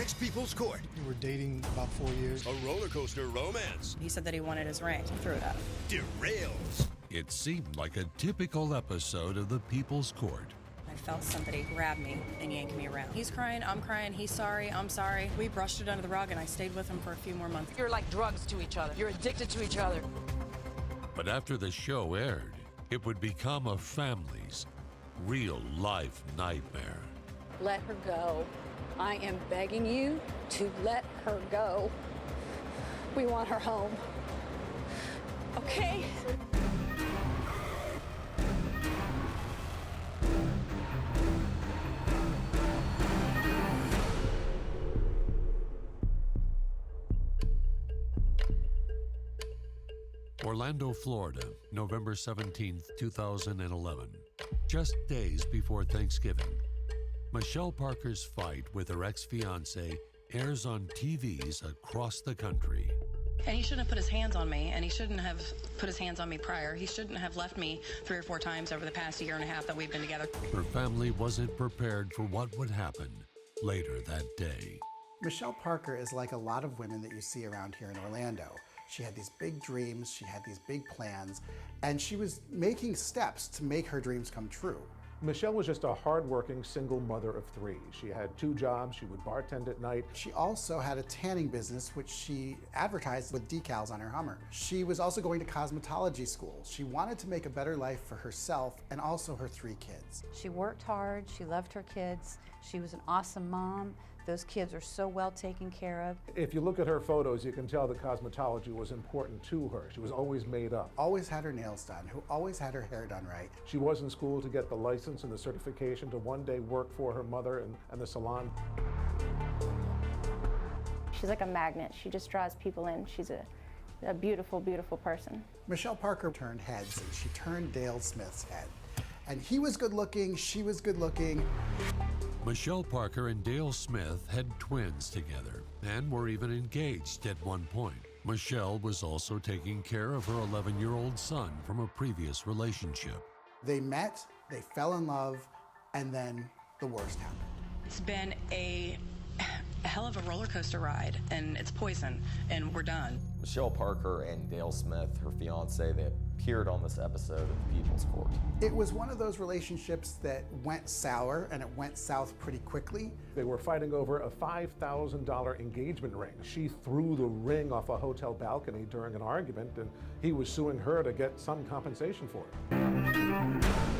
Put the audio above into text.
Next, People's Court. We were dating about 4 years. A roller coaster romance. He said that he wanted his ring. He threw it up. Derails. It seemed like a typical episode of the People's Court. I felt somebody grab me and yank me around. He's crying, I'm crying, he's sorry, I'm sorry. We brushed it under the rug and I stayed with him for a few more months. You're like drugs to each other. You're addicted to each other. But after the show aired, it would become a family's real-life nightmare. Let her go. I am begging you to let her go. We want her home. Okay? Orlando, Florida, November 17th, 2011. Just days before Thanksgiving, Michelle Parker's fight with her ex-fiancé airs on TVs across the country. And he shouldn't have put his hands on me, and he shouldn't have put his hands on me prior. He shouldn't have left me 3 or 4 times over the past year and a half that we've been together. Her family wasn't prepared for what would happen later that day. Michelle Parker is like a lot of women that you see around here in Orlando. She had these big dreams, she had these big plans, and she was making steps to make her dreams come true. Michelle was just a hardworking single mother of 3. She had 2 jobs, she would bartend at night. She also had a tanning business, which she advertised with decals on her Hummer. She was also going to cosmetology school. She wanted to make a better life for herself and also her 3 kids. She worked hard, she loved her kids, she was an awesome mom. Those kids are so well taken care of. If you look at her photos, you can tell that cosmetology was important to her. She was always made up. Always had her nails done, who always had her hair done right. She was in school to get the license and the certification to one day work for her mother and the salon. She's like a magnet. She just draws people in. She's a beautiful, beautiful person. Michelle Parker turned heads, and she turned Dale Smith's head. And he was good looking, she was good looking. Michelle Parker and Dale Smith had twins together and were even engaged at one point. Michelle was also taking care of her 11-year-old son from a previous relationship. They met, they fell in love, and then the worst happened. It's been a hell of a roller coaster ride, and it's poison, and we're done. Michelle Parker and Dale Smith, her fiance, they appeared on this episode of The People's Court. It was one of those relationships that went sour, and it went south pretty quickly. They were fighting over a $5,000 engagement ring. She threw the ring off a hotel balcony during an argument, and he was suing her to get some compensation for it.